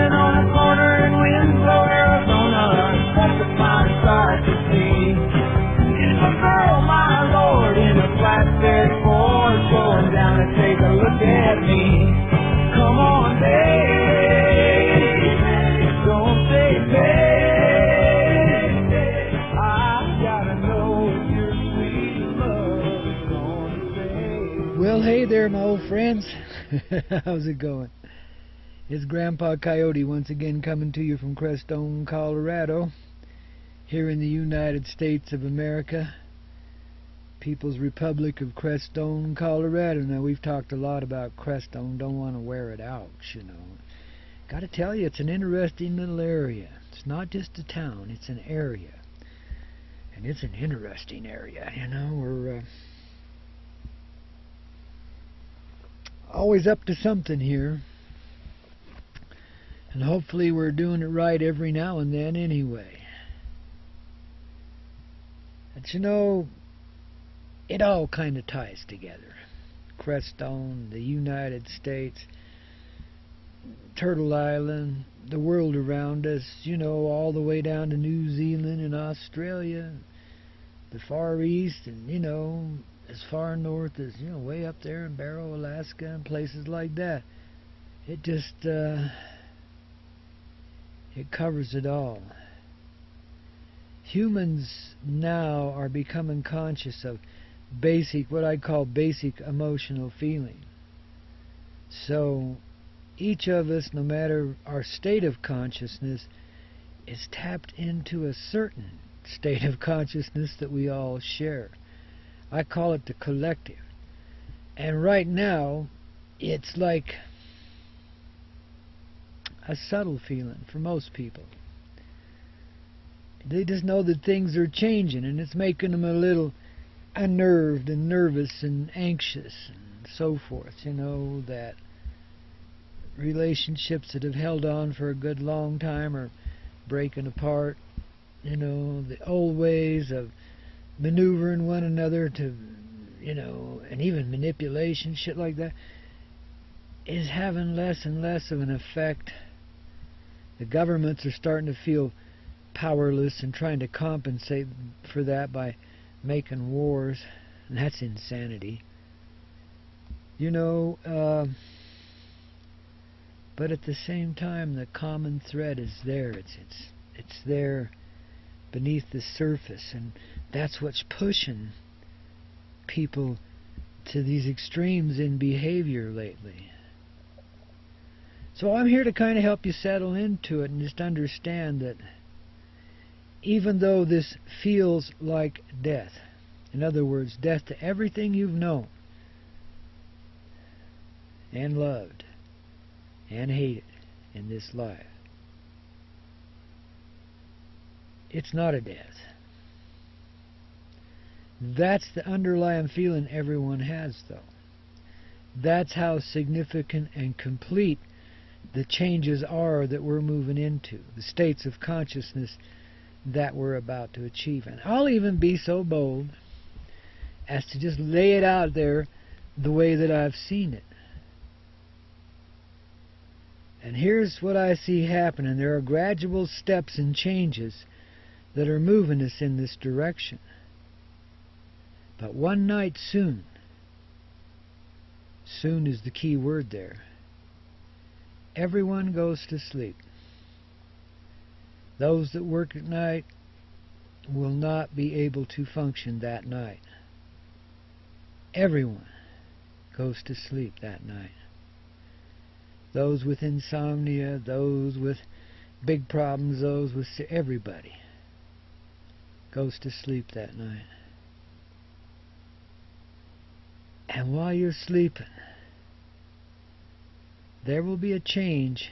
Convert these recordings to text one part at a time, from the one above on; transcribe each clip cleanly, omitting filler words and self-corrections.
Standing on a corner in Winslow, Arizona, such a fine sight to see. It's a girl, my lord, in a flatbed Ford, slowing down to take a look at me. Come on, babe, don't say babe. I gotta know if your sweet love is gonna stay. Well, hey there, my old friends. How's it going? It's Grandpa Coyote once again coming to you from Crestone, Colorado, here in the United States of America, People's Republic of Crestone, Colorado. Now, we've talked a lot about Crestone, don't want to wear it out, you know. Got to tell you, it's an interesting little area. It's not just a town, it's an area. And it's an interesting area, you know. We're always up to something here. And hopefully we're doing it right every now and then anyway. But you know, it all kind of ties together. Crestone, the United States, Turtle Island, the world around us, you know, all the way down to New Zealand and Australia, the Far East, and, you know, as far north as, you know, way up there in Barrow, Alaska, and places like that. It just, it covers it all. Humans now are becoming conscious of basic, what I call basic emotional feeling. So each of us, no matter our state of consciousness, is tapped into a certain state of consciousness that we all share. I call it the collective. And right now, it's like a subtle feeling for most people. They just know that things are changing, and it's making them a little unnerved and nervous and anxious and so forth. You know, that relationships that have held on for a good long time are breaking apart. You know, the old ways of maneuvering one another to, you know, and even manipulation, shit like that, is having less and less of an effect. The governments are starting to feel powerless and trying to compensate for that by making wars, and that's insanity. You know, but at the same time, the common thread is there. It's there beneath the surface, and that's what's pushing people to these extremes in behavior lately. So I'm here to kind of help you settle into it and just understand that even though this feels like death, in other words, death to everything you've known and loved and hated in this life, it's not a death. That's the underlying feeling everyone has, though. That's how significant and complete the changes are that we're moving into, the states of consciousness that we're about to achieve. And I'll even be so bold as to just lay it out there the way that I've seen it. And here's what I see happening. There are gradual steps and changes that are moving us in this direction. But one night soon is the key word there, everyone goes to sleep. Those that work at night will not be able to function that night. Everyone goes to sleep that night. Those with insomnia, those with big problems, those with everybody goes to sleep that night. And while you're sleeping, there will be a change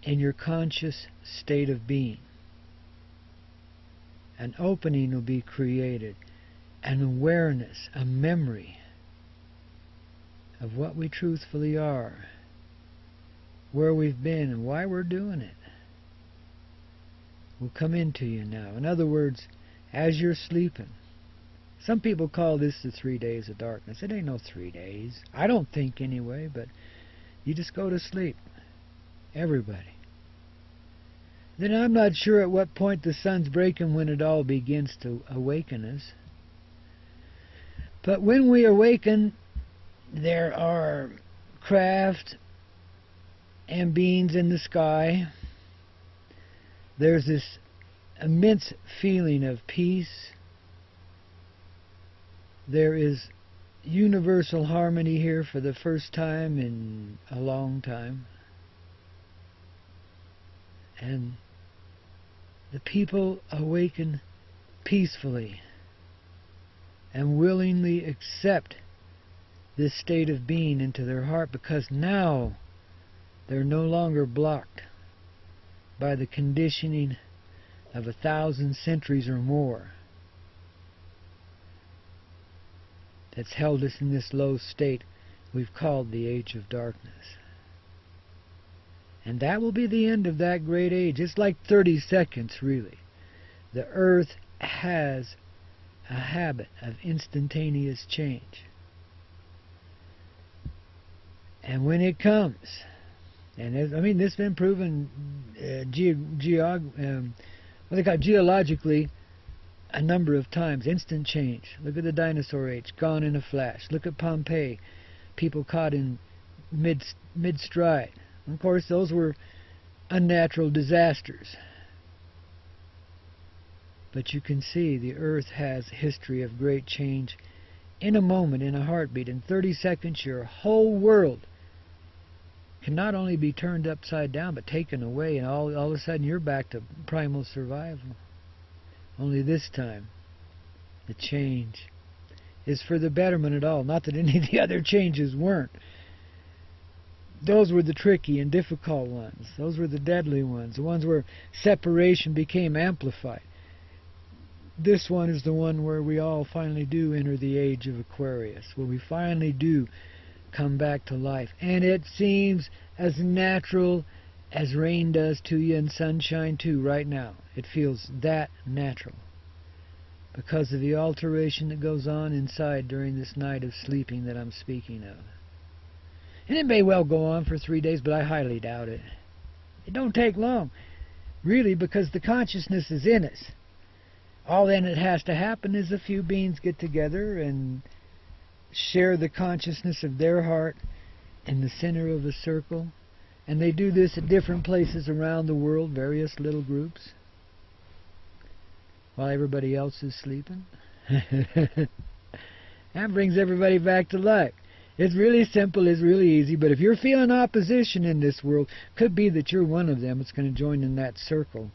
in your conscious state of being. An opening will be created, an awareness, a memory of what we truthfully are, where we've been, and why we're doing it will come into you now. In other words, as you're sleeping, some people call this the 3 days of darkness. It ain't no 3 days. I don't think anyway, but you just go to sleep. Everybody. Then I'm not sure at what point the sun's breaking when it all begins to awaken us. But when we awaken, there are craft and beings in the sky. There's this immense feeling of peace. There is universal harmony here for the first time in a long time. And the people awaken peacefully and willingly accept this state of being into their heart, because now they're no longer blocked by the conditioning of 1,000 centuries or more that's held us in this low state we've called the Age of Darkness. And that will be the end of that great age. It's like 30 seconds, really. The earth has a habit of instantaneous change. And when it comes, and this has been proven geologically a number of times, instant change. Look at the dinosaur age, gone in a flash. Look at Pompeii, people caught in mid-stride. Of course, those were unnatural disasters. But you can see the earth has a history of great change in a moment, in a heartbeat. In 30 seconds, your whole world can not only be turned upside down, but taken away, and all of a sudden you're back to primal survival. Only this time, the change is for the betterment at all. Not that any of the other changes weren't. Those were the tricky and difficult ones. Those were the deadly ones, the ones where separation became amplified. This one is the one where we all finally do enter the age of Aquarius, where we finally do come back to life. And it seems as natural as rain does to you and sunshine too right now. It feels that natural because of the alteration that goes on inside during this night of sleeping that I'm speaking of. And it may well go on for 3 days, but I highly doubt it. It don't take long, really, because the consciousness is in us. All then it has to happen is a few beings get together and share the consciousness of their heart in the center of a circle. And they do this at different places around the world, various little groups, while everybody else is sleeping. That brings everybody back to life. It's really simple, it's really easy, but if you're feeling opposition in this world, could be that you're one of them that's going to join in that circle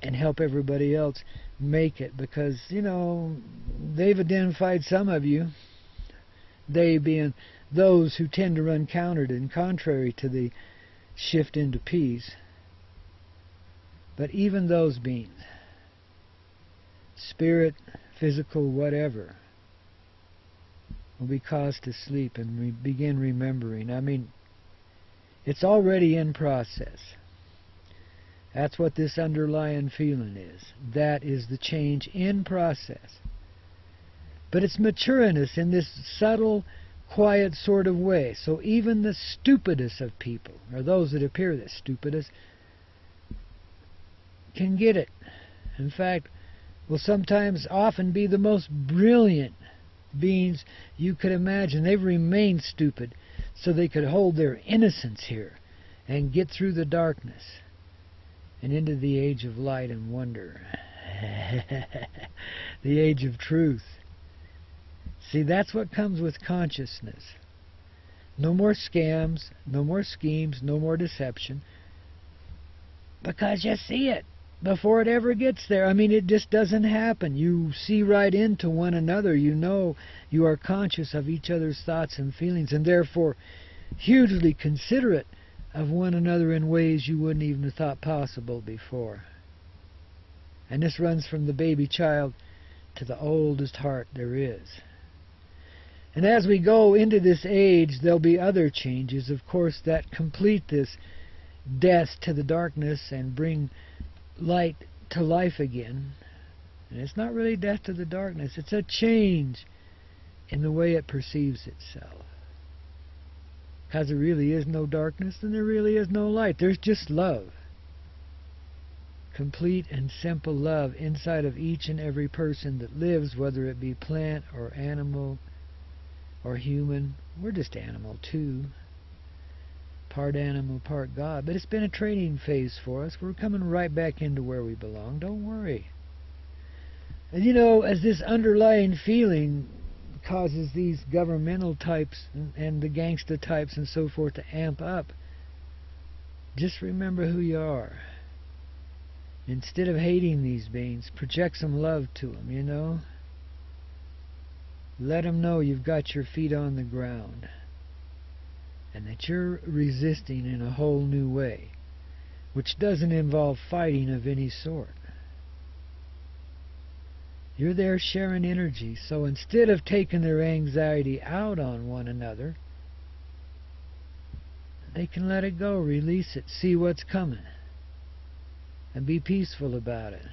and help everybody else make it, because, they've identified some of you, they being those who tend to run counter and contrary to the shift into peace. But even those beings, spirit, physical, whatever, will be caused to sleep and begin remembering. It's already in process. That's what this underlying feeling is. That is the change in process. But it's maturing us in this subtle, quiet sort of way. So even the stupidest of people, or those that appear the stupidest, can get it. In fact, will sometimes often be the most brilliant beings you could imagine. They've remained stupid so they could hold their innocence here and get through the darkness and into the age of light and wonder. The age of truth. See, that's what comes with consciousness. No more scams, no more schemes, no more deception, because you see it before it ever gets there. It just doesn't happen. You see right into one another. You are conscious of each other's thoughts and feelings, and therefore hugely considerate of one another in ways you wouldn't even have thought possible before. And this runs from the baby child to the oldest heart there is. And as we go into this age, there'll be other changes, of course, that complete this death to the darkness and bring light to life again. And it's not really death to the darkness. It's a change in the way it perceives itself. Because there really is no darkness and there really is no light. There's just love. Complete and simple love inside of each and every person that lives, whether it be plant or animal or human. We're just animal too. Part animal, part God. But it's been a training phase for us. We're coming right back into where we belong. Don't worry. And you know, as this underlying feeling causes these governmental types and the gangster types and so forth to amp up, just remember who you are. Instead of hating these beings, project some love to them, you know. Let them know you've got your feet on the ground and that you're resisting in a whole new way, which doesn't involve fighting of any sort. You're there sharing energy, so instead of taking their anxiety out on one another, they can let it go, release it, see what's coming, and be peaceful about it.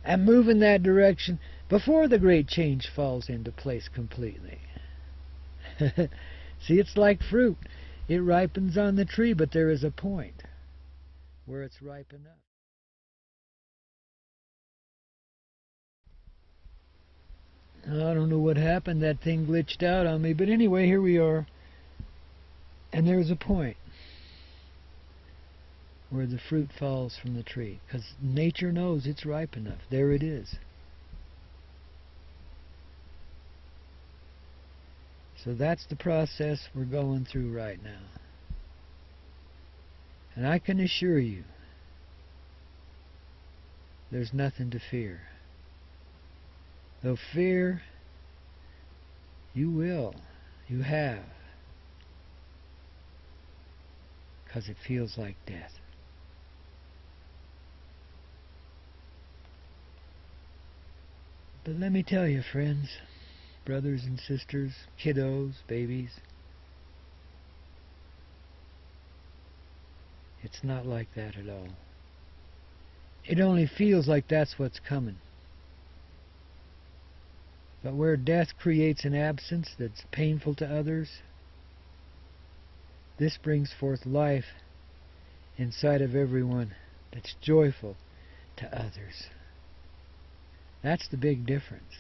And move in that direction before the great change falls into place completely. See, it's like fruit. It ripens on the tree, but there is a point where it's ripe enough. I don't know what happened. That thing glitched out on me. But anyway, here we are. And there's a point where the fruit falls from the tree. Because nature knows it's ripe enough. There it is. So that's the process we're going through right now. And I can assure you, there's nothing to fear. Though fear, you will, you have, because it feels like death. But let me tell you, friends, brothers and sisters, kiddos, babies, it's not like that at all. It only feels like that's what's coming. But where death creates an absence that's painful to others, this brings forth life inside of everyone that's joyful to others. That's the big difference.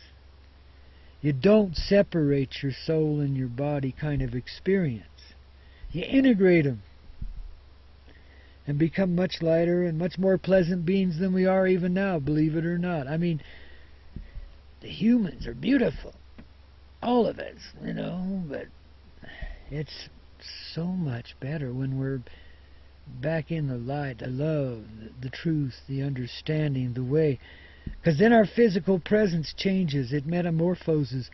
You don't separate your soul and your body kind of experience. You integrate them and become much lighter and much more pleasant beings than we are even now, believe it or not. I mean, the humans are beautiful. All of us, you know, but it's so much better when we're back in the light, the love, the truth, the understanding, the way. Because then our physical presence changes. It metamorphoses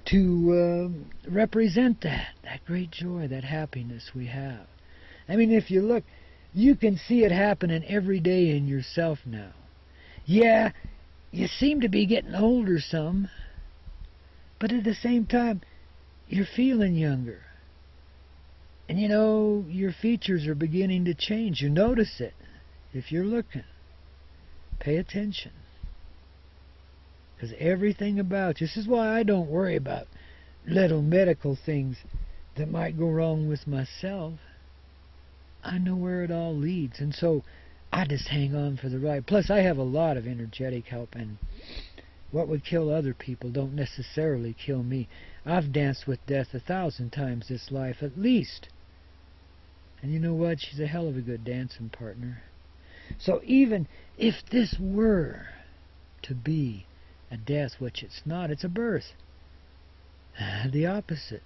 to represent that great joy, that happiness we have. I mean, if you look, you can see it happening every day in yourself now. Yeah, you seem to be getting older some, but at the same time, you're feeling younger. And you know, your features are beginning to change. You notice it if you're looking. Pay attention. Because everything about you, this is why I don't worry about little medical things that might go wrong with myself. I know where it all leads, and so I just hang on for the ride. Plus, I have a lot of energetic help, and what would kill other people don't necessarily kill me. I've danced with death 1,000 times this life, at least. And you know what? She's a hell of a good dancing partner. So even if this were to be a death, which it's not, it's a birth. The opposite.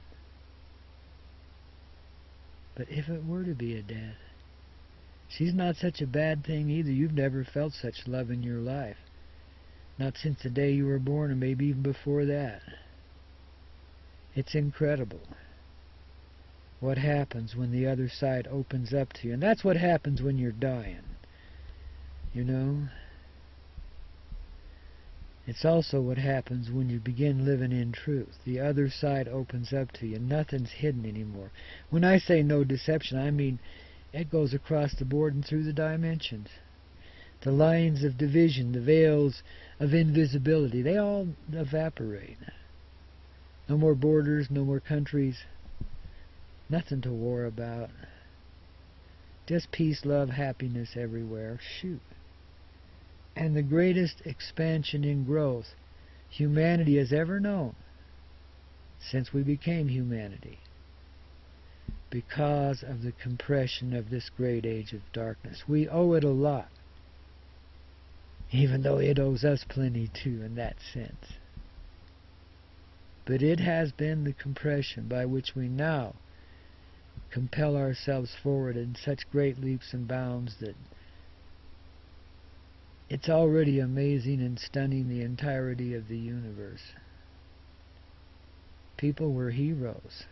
But if it were to be a death, she's not such a bad thing either. You've never felt such love in your life. Not since the day you were born, or maybe even before that. It's incredible what happens when the other side opens up to you. And that's what happens when you're dying. You know? It's also what happens when you begin living in truth. The other side opens up to you. Nothing's hidden anymore. When I say no deception, I mean it goes across the board and through the dimensions. The lines of division, the veils of invisibility, they all evaporate. No more borders, no more countries, Nothing to war about. Just peace, love, happiness everywhere. Shoot. And the greatest expansion in growth humanity has ever known since we became humanity, because of the compression of this great age of darkness. We owe it a lot, even though it owes us plenty too in that sense. But it has been the compression by which we now compel ourselves forward in such great leaps and bounds that it's already amazing and stunning the entirety of the universe. People were heroes,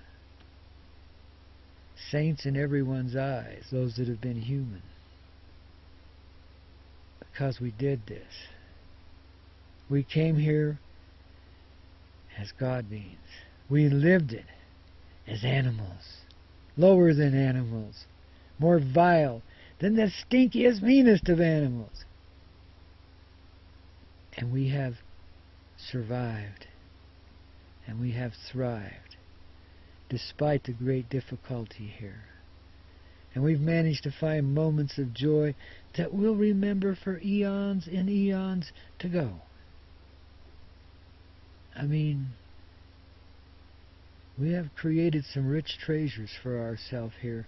saints in everyone's eyes, those that have been human, because we did this. We came here as God beings. We lived it as animals, lower than animals, more vile than the stinkiest, meanest of animals. And we have survived, and we have thrived, despite the great difficulty here. And we've managed to find moments of joy that we'll remember for eons and eons to go. I mean, we have created some rich treasures for ourselves here.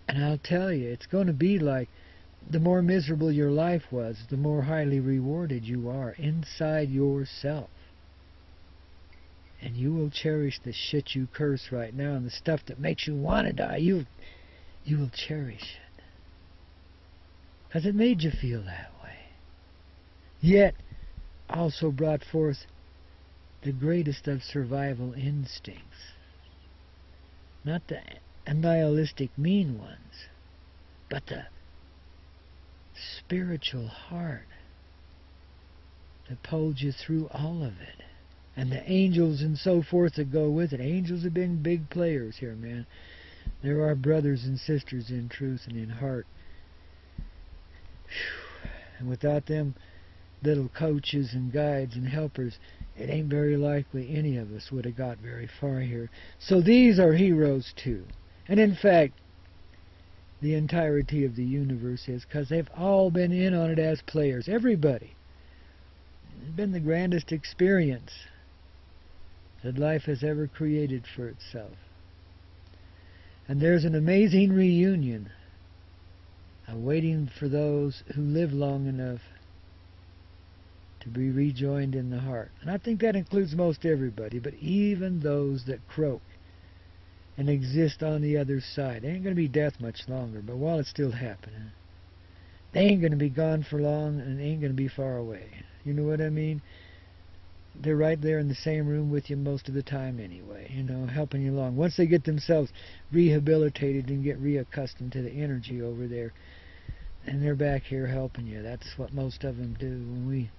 And I'll tell you, it's going to be like the more miserable your life was, the more highly rewarded you are inside yourself. And you will cherish the shit you curse right now, and the stuff that makes you want to die, you will cherish it. Because it made you feel that way. Yet, also brought forth the greatest of survival instincts. Not the nihilistic mean ones, but the spiritual heart that pulled you through all of it. And the angels and so forth that go with it. Angels have been big players here, man. They're our brothers and sisters in truth and in heart. Whew. And without them little coaches and guides and helpers, it ain't very likely any of us would have got very far here. So these are heroes too. And in fact, the entirety of the universe is, because they've all been in on it as players. Everybody. It's been the grandest experience that life has ever created for itself. And there's an amazing reunion awaiting for those who live long enough to be rejoined in the heart. And I think that includes most everybody, but even those that croak and exist on the other side. They ain't going to be death much longer, but while it's still happening, they ain't going to be gone for long, and they ain't going to be far away. You know what I mean? They're right there in the same room with you most of the time anyway, you know, helping you along. Once they get themselves rehabilitated and get reaccustomed to the energy over there, and they're back here helping you. That's what most of them do. When we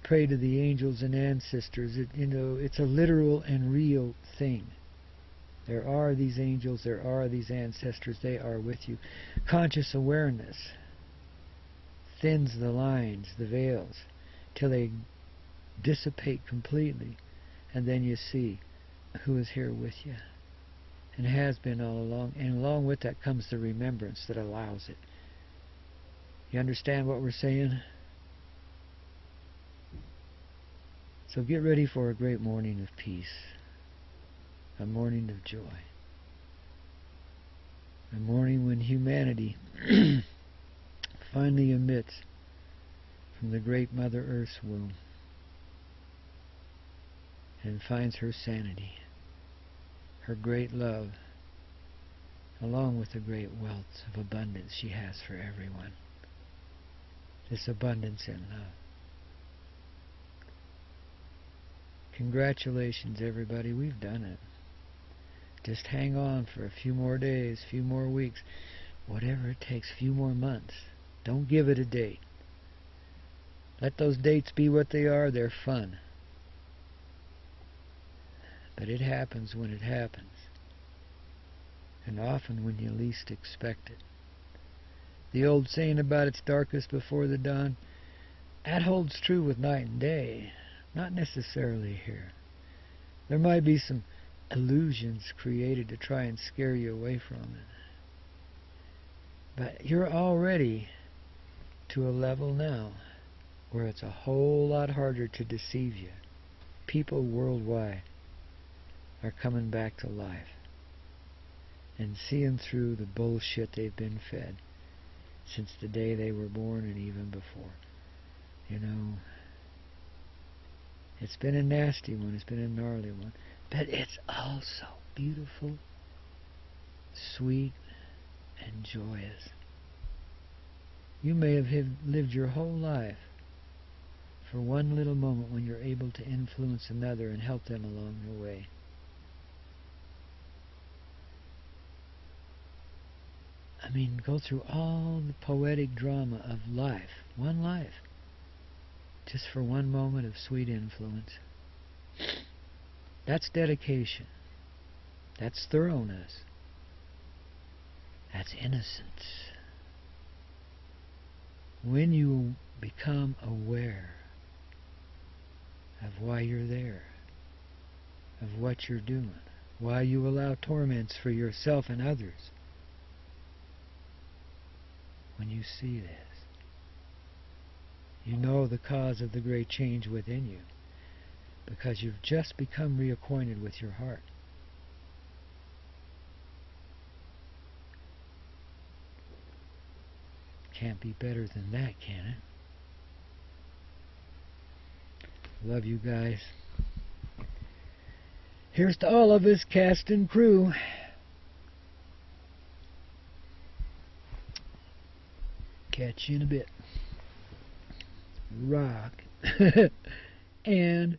pray to the angels and ancestors, it's a literal and real thing. There are these angels, there are these ancestors, they are with you. Conscious awareness thins the lines, the veils, till they dissipate completely, and then you see who is here with you and has been all along, and along with that comes the remembrance that allows it. You understand what we're saying? So get ready for a great morning of peace, a morning of joy, a morning when humanity finally emits from the great Mother Earth's womb and finds her sanity, her great love, along with the great wealth of abundance she has for everyone. This abundance in love. Congratulations, everybody. We've done it. Just hang on for a few more days, a few more weeks, whatever it takes, a few more months. Don't give it a date. Let those dates be what they are. They're fun. But it happens when it happens, and often when you least expect it. The old saying about it's darkest before the dawn, that holds true with night and day, not necessarily here. There might be some illusions created to try and scare you away from it. But you're already to a level now where it's a whole lot harder to deceive you. People worldwide are coming back to life and seeing through the bullshit they've been fed since the day they were born and even before. You know, it's been a nasty one, it's been a gnarly one, but it's also beautiful, sweet, and joyous. You may have lived your whole life for one little moment when you're able to influence another and help them along the way. I mean, go through all the poetic drama of life, one life, just for one moment of sweet influence. That's dedication. That's thoroughness. That's innocence. When you become aware of why you're there, of what you're doing, why you allow torments for yourself and others, when you see this, you know the cause of the great change within you, because you've just become reacquainted with your heart. Can't be better than that, can it? Love you guys. Here's to all of us, cast and crew. Catch you in a bit. Rock and